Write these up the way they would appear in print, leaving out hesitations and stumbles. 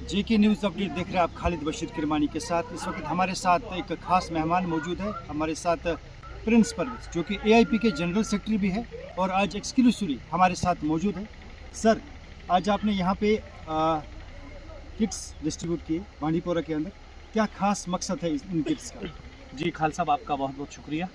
जेके news update देख रहे हैं आप खालिद बशीर किरमानी के साथ। इस वक्त हमारे साथ एक खास मेहमान मौजूद है, हमारे साथ प्रिंस परवेज जो कि एआईपी के जनरल सेक्रेटरी भी है और आज एक्सक्लूसिवली हमारे साथ मौजूद है। सर, आज आपने यहाँ पे किट्स डिस्ट्रीब्यूट किए बांडीपोरा के अंदर, क्या खास मकसद है इन किट्स का? जी खाल साहब, आपका बहुत बहुत शुक्रिया।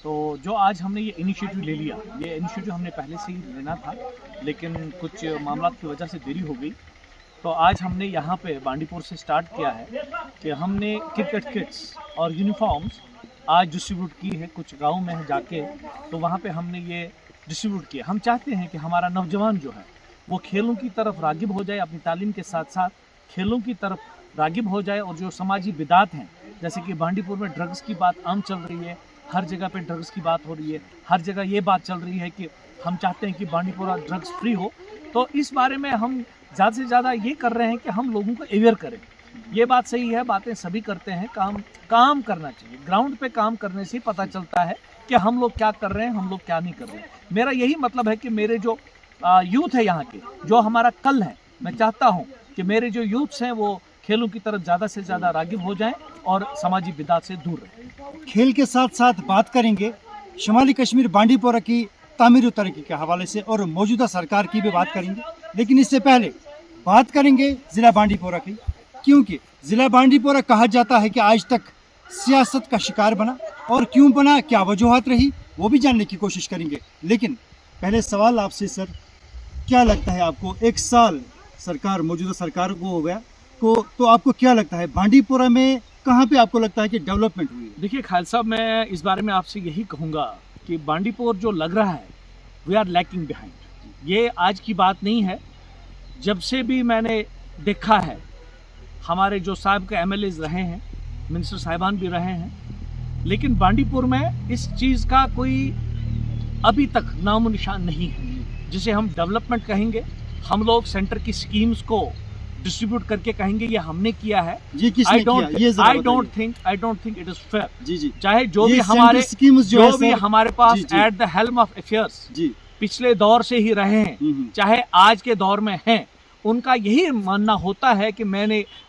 तो जो आज हमने ये इनिशिएटिव ले लिया, ये इनिशिएटिव हमने पहले से ही लेना था, लेकिन कुछ मामला की वजह से देरी हो गई। तो आज हमने यहाँ पे बांडीपुर से स्टार्ट किया है कि हमने क्रिकेट किट्स और यूनिफॉर्म्स आज डिस्ट्रीब्यूट की है कुछ गाँव में जाके। तो वहाँ पे हमने ये डिस्ट्रीब्यूट किया। हम चाहते हैं कि हमारा नौजवान जो है वो खेलों की तरफ रागिब हो जाए, अपनी तालीम के साथ साथ खेलों की तरफ रागिब हो जाए। और जो समाजी बिदात हैं, जैसे कि बांडीपुर में ड्रग्स की बात आम चल रही है, हर जगह पे ड्रग्स की बात हो रही है, हर जगह ये बात चल रही है कि हम चाहते हैं कि बांडीपुरा ड्रग्स फ्री हो। तो इस बारे में हम ज़्यादा से ज़्यादा ये कर रहे हैं कि हम लोगों को अवेयर करें। ये बात सही है, बातें सभी करते हैं, काम करना चाहिए। ग्राउंड पे काम करने से पता चलता है कि हम लोग क्या कर रहे हैं, हम लोग क्या नहीं कर रहे हैं। मेरा यही मतलब है कि मेरे जो यूथ है यहाँ के, जो हमारा कल है, मैं चाहता हूँ कि मेरे जो यूथ्स हैं वो खेलों की तरफ ज़्यादा से ज़्यादा रागिब हो जाएं और समाजी बिदात से दूर रहें। खेल के साथ साथ बात करेंगे शुमाली कश्मीर बांडीपोरा की तामीर और तरक्की के हवाले से और मौजूदा सरकार की भी बात करेंगे। लेकिन इससे पहले बात करेंगे ज़िला बांडीपोरा की, क्योंकि ज़िला बांडीपोरा कहा जाता है कि आज तक सियासत का शिकार बना, और क्यों बना, क्या वजूहात रही, वो भी जानने की कोशिश करेंगे। लेकिन पहले सवाल आपसे सर, क्या लगता है आपको, एक साल सरकार मौजूदा सरकार को हो गया तो आपको क्या लगता है बांडीपोरा में कहाँ पे आपको लगता है कि डेवलपमेंट हुई? देखिए खालिद साहब, मैं इस बारे में आपसे यही कहूँगा कि बांडीपुर जो लग रहा है वी आर लैकिंग बिहाइंड। ये आज की बात नहीं है, जब से भी मैंने देखा है, हमारे जो साहब के एमएलएज रहे हैं, मिनिस्टर साहिबान भी रहे हैं, लेकिन बांडीपुर में इस चीज़ का कोई अभी तक नामो निशान नहीं है। जिसे हम डेवलपमेंट कहेंगे, हम लोग सेंटर की स्कीम्स को डिस्ट्रीब्यूट करके कहेंगे ये हमने किया है। I don't think it is fair. जी। चाहे जो भी हमारे पास at the helm of affairs पिछले दौर से ही रहे हैं, चाहे आज के दौर में हैं, उनका यही मानना होता है कि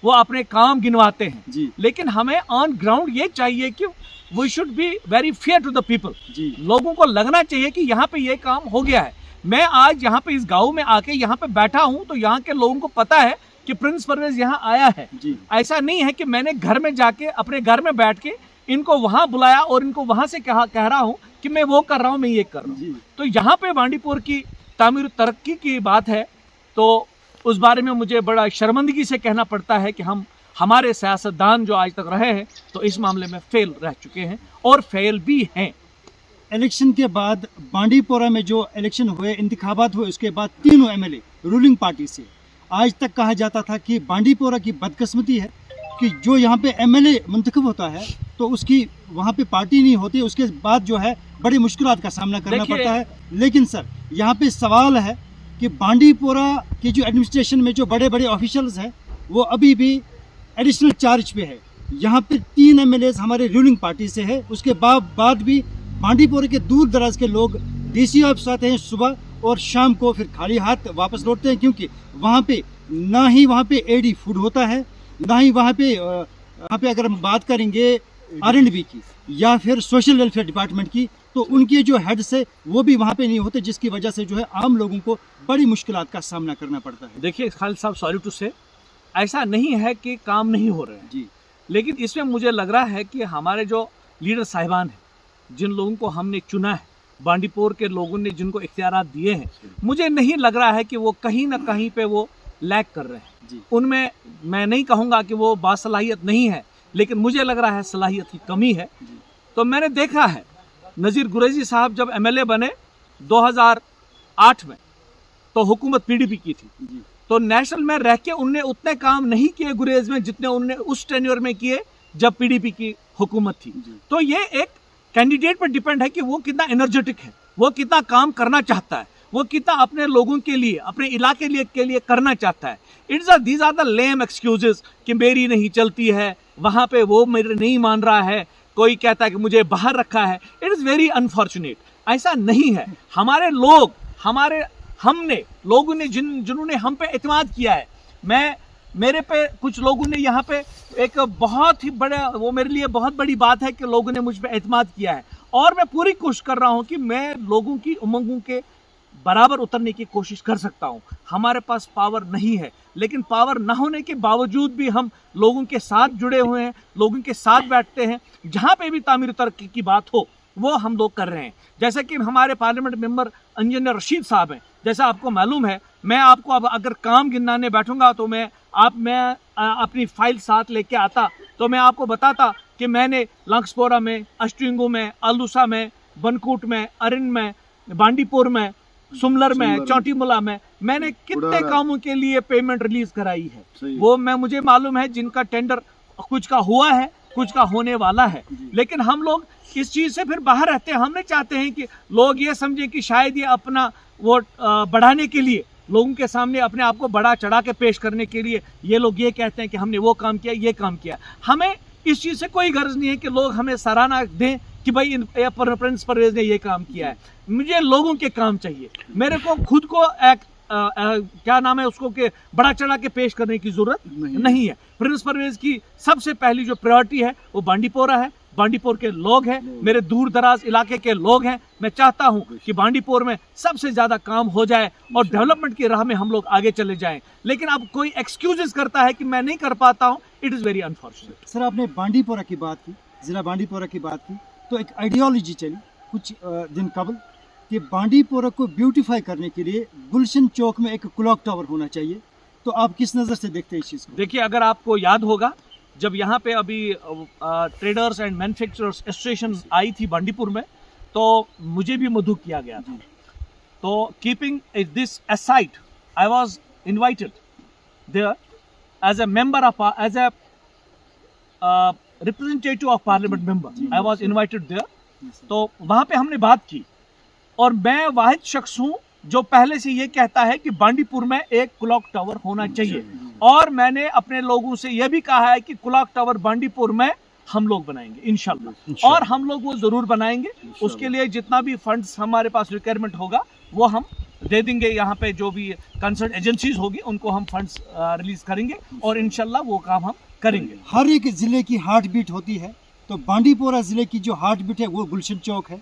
वो अपने काम गिनवाते हैं। लेकिन हमें ऑन ग्राउंड ये चाहिए कि we should be very fair to the people. लोगों को लगना चाहिए कि यहाँ पे ये काम हो गया है। मैं आज यहाँ पे इस गांव में आके यहाँ पे बैठा हूँ तो यहाँ के लोगों को पता है कि प्रिंस परवेज यहाँ आया है। ऐसा नहीं है कि मैंने घर में जाके अपने घर में बैठ के इनको वहां बुलाया और इनको वहां से कह रहा हूँ कि मैं वो कर रहा हूँ, मैं ये कर रहा हूँ। तो यहाँ पे बांडीपुर की तामीर तरक्की की बात है तो उस बारे में मुझे बड़ा शर्मिंदगी से कहना पड़ता है कि हमारे सियासतदान जो आज तक रहे हैं तो इस मामले में फेल रह चुके हैं और फेल भी हैं। इलेक्शन के बाद बांडीपोरा में जो इलेक्शन हुए, इंतखाबात हुए, उसके बाद तीनों एमएलए रूलिंग पार्टी से, आज तक कहा जाता था कि बांडीपोरा की बदकिस्मती है कि जो यहाँ पे एमएलए मुंतखब होता है तो उसकी वहाँ पे पार्टी नहीं होती, उसके बाद जो है बड़ी मुश्किलात का सामना करना पड़ता है। लेकिन सर, यहाँ पे सवाल है कि बांडीपोरा की जो एडमिनिस्ट्रेशन में जो बड़े बड़े ऑफिशियल्स हैं वो अभी भी एडिशनल चार्ज पे है। यहाँ पे 3 एमएलए हमारे रूलिंग पार्टी से है, उसके बाद भी बांडीपोरा के दूर दराज के लोग डीसी ऑफिस आते हैं सुबह और शाम को फिर खाली हाथ वापस लौटते हैं, क्योंकि वहाँ पे ना ही वहाँ पे एडी फूड होता है, ना ही वहाँ पे अगर हम बात करेंगे R&B की या फिर सोशल वेलफेयर डिपार्टमेंट की, तो उनके जो हेड्स है वो भी वहाँ पे नहीं होते, जिसकी वजह से जो है आम लोगों को बड़ी मुश्किलात का सामना करना पड़ता है। देखिए खालिद साहब, सॉरी टू से, ऐसा नहीं है कि काम नहीं हो रहे हैं जी, लेकिन इसमें मुझे लग रहा है कि हमारे जो लीडर साहिबान हैं, जिन लोगों को हमने चुना है, बांडीपुर के लोगों ने जिनको इख्तियारात दिए हैं, मुझे नहीं लग रहा है कि वो कहीं ना कहीं पे वो लैग कर रहे हैं। उनमें मैं नहीं कहूँगा कि वो बासलाहियत नहीं है, लेकिन मुझे लग रहा है सलाहियत की कमी है। तो मैंने देखा है, नज़ीर गुरैजी साहब जब एमएलए बने 2008 में तो हुकूमत पीडीपी की थी, तो नेशनल में रह के उनने उतने काम नहीं किए गुरेज में जितने उनने उस टेन्योर में किए जब पीडीपी की हुकूमत थी। तो ये एक कैंडिडेट पर डिपेंड है कि वो कितना एनर्जेटिक है, वो कितना काम करना चाहता है, वो कितना अपने लोगों के लिए, अपने इलाके के लिए करना चाहता है। These are the lame excuses कि मेरी नहीं चलती है, वहाँ पे वो मेरे नहीं मान रहा है, कोई कहता है कि मुझे बाहर रखा है। It is very unfortunate. ऐसा नहीं है। हमारे लोग, हमने लोगों ने जिन्होंने हम पे एतमाद किया है, मैं मेरे पे कुछ लोगों ने यहाँ पे एक बहुत ही बड़ा, वो मेरे लिए बहुत बड़ी बात है कि लोगों ने मुझ पे एतमाद किया है, और मैं पूरी कोशिश कर रहा हूँ कि मैं लोगों की उमंगों के बराबर उतरने की कोशिश कर सकता हूँ। हमारे पास पावर नहीं है, लेकिन पावर न होने के बावजूद भी हम लोगों के साथ जुड़े हुए हैं, लोगों के साथ बैठते हैं। जहाँ पे भी तामीर तरक्की की बात हो वो हम लोग कर रहे हैं। जैसे कि हमारे पार्लियामेंट मेंबर इंजीनियर रशीद साहब हैं, जैसा आपको मालूम है, मैं आपको अब अगर काम गिनाने बैठूंगा तो मैं अपनी फाइल साथ लेके आता तो मैं आपको बताता कि मैंने लंक्सपोरा में, अष्टिंगू में, आलूसा में, बनकूट में, अरिन में, बांडीपुर में, सुमलर में, चौटीमुला में मैंने कितने कामों के लिए पेमेंट रिलीज कराई है। वो मुझे मालूम है, जिनका टेंडर कुछ का हुआ है, कुछ का होने वाला है। लेकिन हम लोग इस चीज से फिर बाहर रहते हैं। हम नहीं चाहते हैं कि लोग ये समझें कि शायद ये अपना वोट बढ़ाने के लिए, लोगों के सामने अपने आप को बड़ा चढ़ा के पेश करने के लिए ये लोग ये कहते हैं कि हमने वो काम किया, ये काम किया। हमें इस चीज से कोई गर्ज नहीं है कि लोग हमें सराहना दें कि भाई प्रिंस परवेज ने ये काम किया है। मुझे लोगों के काम चाहिए। मेरे को खुद को क्या नाम है उसको के बड़ा चढ़ा के पेश करने की जरूरत नहीं है। प्रिंस परवेज की सबसे पहली जो प्रायोरिटी है वो बांडीपोरा है, बांडीपुर के लोग हैं, मेरे दूर दराज इलाके के लोग हैं। मैं चाहता हूं कि बांडीपुर में सबसे ज्यादा काम हो जाए और डेवलपमेंट की राह में हम लोग आगे चले जाएं। लेकिन अब कोई एक्सक्यूजेस करता है कि मैं नहीं कर पाता हूं, it is very unfortunate. Sir, आपने बांडीपोरा की बात की, जिला बांडीपोरा की बात की, तो एक आइडियोलॉजी चली कुछ दिन कबल कि बांडीपोरा को ब्यूटीफाई करने के लिए गुलशन चौक में एक क्लॉक टावर होना चाहिए। तो आप किस नज़र से देखते हैं इस चीज़ को? देखिए, अगर आपको याद होगा, जब यहाँ पे अभी ट्रेडर्स एंड मैन्युफैक्चरर्स एसोसिएशन आई थी बांडीपुर में, तो मुझे भी मधु किया गया था। तो keeping this aside, I was invited there as a member of, as a representative of parliament member, I was invited there. तो वहाँ पे हमने बात की, और मैं वाहिद शख्स हूँ जो पहले से ये कहता है कि बांडीपुर में एक क्लॉक टावर होना चाहिए। और मैंने अपने लोगों से यह भी कहा है कि क्लॉक टावर बांडीपुर में हम लोग बनाएंगे इंशाल्लाह, और हम लोग वो जरूर बनाएंगे। उसके लिए जितना भी फंड्स हमारे पास रिक्वायरमेंट होगा वो हम दे देंगे। यहाँ पे जो भी कंसर्न एजेंसीज होगी उनको हम फंड्स रिलीज करेंगे, और इंशाल्लाह वो काम हम करेंगे। हर एक जिले की हार्ट बीट होती है, तो बांडीपोरा जिले की जो हार्ट बीट है वो गुलशन चौक है।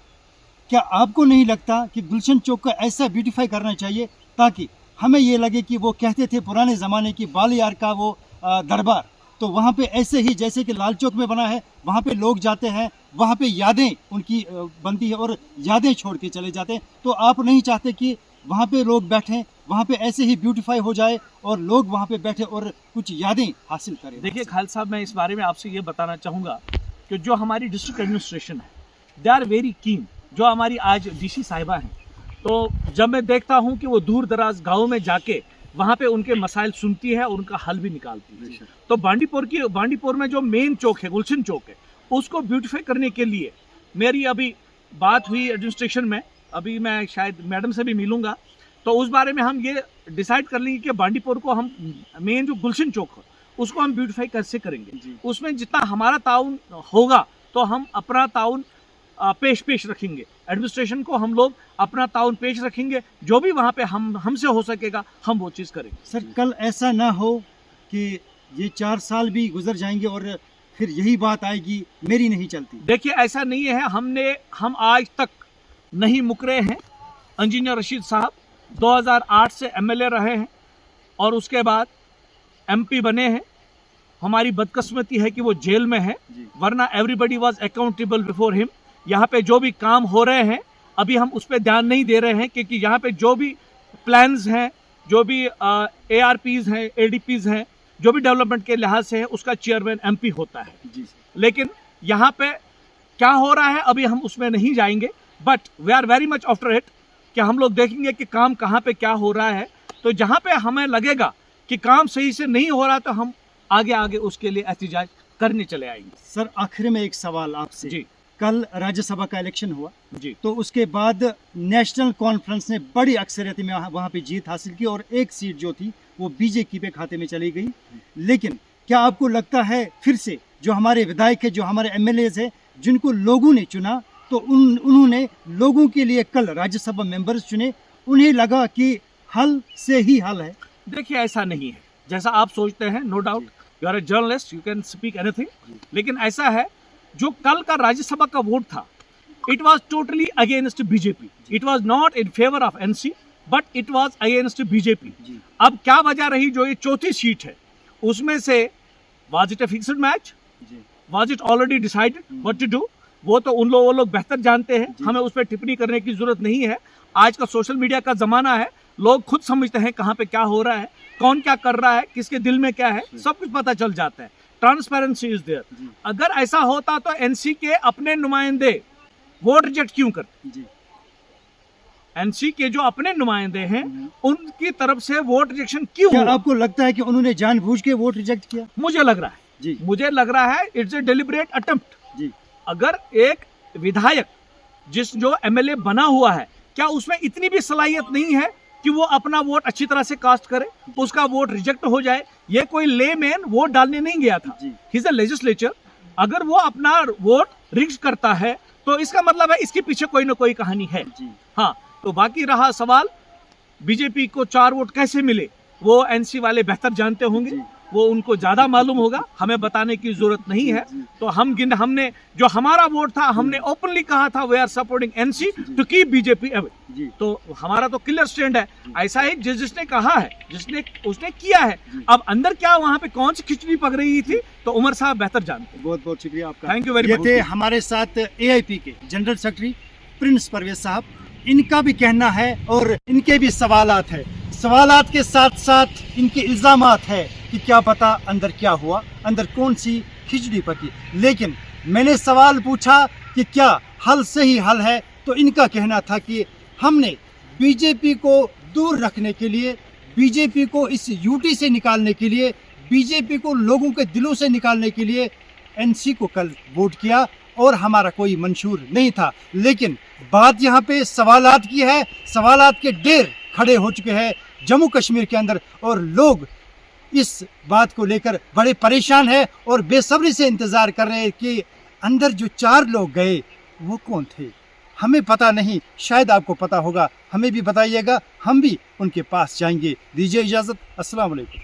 क्या आपको नहीं लगता कि गुलशन चौक को ऐसा ब्यूटीफाई करना चाहिए ताकि हमें ये लगे कि वो कहते थे पुराने ज़माने की बालियार का वो दरबार, तो वहाँ पे ऐसे ही जैसे कि लाल चौक में बना है, वहाँ पे लोग जाते हैं, वहाँ पे यादें उनकी बनती है और यादें छोड़ के चले जाते हैं। तो आप नहीं चाहते कि वहाँ पे लोग बैठें, वहाँ पे ऐसे ही ब्यूटीफाई हो जाए और लोग वहाँ पे बैठे और कुछ यादें हासिल करें? देखिए खालिद साहब, मैं इस बारे में आपसे ये बताना चाहूँगा कि जो हमारी डिस्ट्रिक्ट एडमिनिस्ट्रेशन है, दे आर वेरी कीन। जो हमारी आज डीसी साहिबा हैं, तो जब मैं देखता हूं कि वो दूर दराज गाँव में जाके वहाँ पे उनके मसाइल सुनती है और उनका हल भी निकालती है। तो बांडीपुर में जो मेन चौक है, गुलशन चौक है, उसको ब्यूटीफाई करने के लिए मेरी अभी बात हुई एडमिनिस्ट्रेशन में। अभी मैं शायद मैडम से भी मिलूंगा, तो उस बारे में हम ये डिसाइड कर लेंगे कि बांडीपुर को हम मेन जो गुलशन चौक है उसको हम ब्यूटीफाई कैसे करेंगे। उसमें जितना हमारा ताउन होगा तो हम अपना ताउन पेश रखेंगे। एडमिनिस्ट्रेशन को हम लोग अपना ताउन पेश रखेंगे, जो भी वहाँ पे हमसे हो सकेगा हम वो चीज़ करेंगे। सर, कल ऐसा ना हो कि ये 4 साल भी गुजर जाएंगे और फिर यही बात आएगी मेरी नहीं चलती। देखिए, ऐसा नहीं है। हम आज तक नहीं मुकरे हैं। इंजीनियर रशीद साहब 2008 से एमएलए रहे हैं और उसके बाद एमपी बने हैं। हमारी बदकिस्मती है कि वो जेल में है, वरना everybody was accountable before him. यहाँ पे जो भी काम हो रहे हैं अभी हम उस पर ध्यान नहीं दे रहे हैं, क्योंकि यहाँ पे जो भी प्लान्स हैं, जो भी ARPs हैं, ADPs हैं, जो भी डेवलपमेंट के लिहाज से है, उसका चेयरमैन एमपी होता है। लेकिन यहाँ पे क्या हो रहा है अभी हम उसमें नहीं जाएंगे, but we are very much after it कि हम लोग देखेंगे कि काम कहाँ पे क्या हो रहा है। तो जहाँ पे हमें लगेगा कि काम सही से नहीं हो रहा तो हम आगे उसके लिए एहतिजाज करने चले आएंगे। सर, आखिर में एक सवाल आपसे। जी। कल राज्यसभा का इलेक्शन हुआ जी, तो उसके बाद नेशनल कॉन्फ्रेंस ने बड़ी अक्सरियत में वहाँ पे जीत हासिल की और एक सीट जो थी वो बीजेपी के खाते में चली गई। लेकिन क्या आपको लगता है फिर से जो हमारे विधायक है, जो हमारे MLAs है, जिनको लोगों ने चुना, तो उन्होंने लोगों के लिए कल राज्यसभा मेंबर्स चुने, उन्हें लगा कि हल से ही हल है? देखिए ऐसा नहीं है। जैसा आप सोचते हैं, no doubt you are a journalist, you can speak anything, लेकिन ऐसा है जो कल का राज्यसभा का वोट था, it was totally against BJP, it was not in favour of NC but it was against BJP. अब क्या वजह रही, जो ये चौथी सीट है उसमें से was it a fixed match, was it already decided what to do, वो तो वो लोग बेहतर जानते हैं, हमें उस पर टिप्पणी करने की जरूरत नहीं है। आज का सोशल मीडिया का जमाना है, लोग खुद समझते हैं कहाँ पे क्या हो रहा है, कौन क्या कर रहा है, किसके दिल में क्या है, सब कुछ पता चल जाता है। Transparency is there. अगर ऐसा होता तो एनसी के अपने नुमाइंदे वोट रिजेक्ट क्यों करते? एनसी के जो अपने नुमाइंदे हैं उनकी तरफ से वोट रिजेक्शन क्यों क्या हुआ? आपको लगता है कि उन्होंने जानबूझ के वोट रिजेक्ट किया? मुझे लग रहा है जी। मुझे लग रहा है इट्स ए डेलिब्रेट अटेम्प्ट। जी। अगर एक विधायक जो एमएलए बना हुआ है, क्या उसमें इतनी भी सलाहियत नहीं है कि वो अपना वोट अच्छी तरह से कास्ट करे, उसका वोट रिजेक्ट हो जाए? ये कोई लेमैन वोट डालने नहीं गया था, ही इज अ लेजिस्लेचर। अगर वो अपना वोट रिजेक्ट करता है तो इसका मतलब है इसके पीछे कोई ना कोई कहानी है। हाँ, तो बाकी रहा सवाल बीजेपी को 4 वोट कैसे मिले, वो एनसी वाले बेहतर जानते होंगे, वो उनको ज्यादा मालूम होगा, हमें बताने की जरूरत नहीं है। तो हमने जो हमारा वोट था, हमने ओपनली कहा था we are supporting NC to keep BJP away. तो हमारा तो क्लियर स्टैंड है। ऐसा ही जिसने कहा है, उसने किया है। अब अंदर क्या वहाँ पे कौन सी खिचड़ी पक रही थी तो उमर साहब बेहतर जानते हैं। बहुत बहुत शुक्रिया आपका। थैंक यू वेरी ये मच। थे हमारे साथ एआईपी के जनरल सेक्रेटरी प्रिंस परवेज साहब। इनका भी कहना है और इनके भी सवालात है, सवालात के साथ साथ इनके इल्जामात है कि क्या पता अंदर क्या हुआ, अंदर कौन सी खिचड़ी पकी। लेकिन मैंने सवाल पूछा कि क्या हल सही हल है, तो इनका कहना था कि हमने बीजेपी को दूर रखने के लिए, बीजेपी को इस यूटी से निकालने के लिए, बीजेपी को लोगों के दिलों से निकालने के लिए एनसी को कल वोट किया और हमारा कोई मंशूर नहीं था। लेकिन बात यहाँ पे सवालात की है, सवालात के ढेर खड़े हो चुके हैं जम्मू कश्मीर के अंदर और लोग इस बात को लेकर बड़े परेशान हैं और बेसब्री से इंतज़ार कर रहे हैं कि अंदर जो 4 लोग गए वो कौन थे। हमें पता नहीं, शायद आपको पता होगा, हमें भी बताइएगा, हम भी उनके पास जाएंगे। दीजिए इजाज़त, अस्सलाम वालेकुम।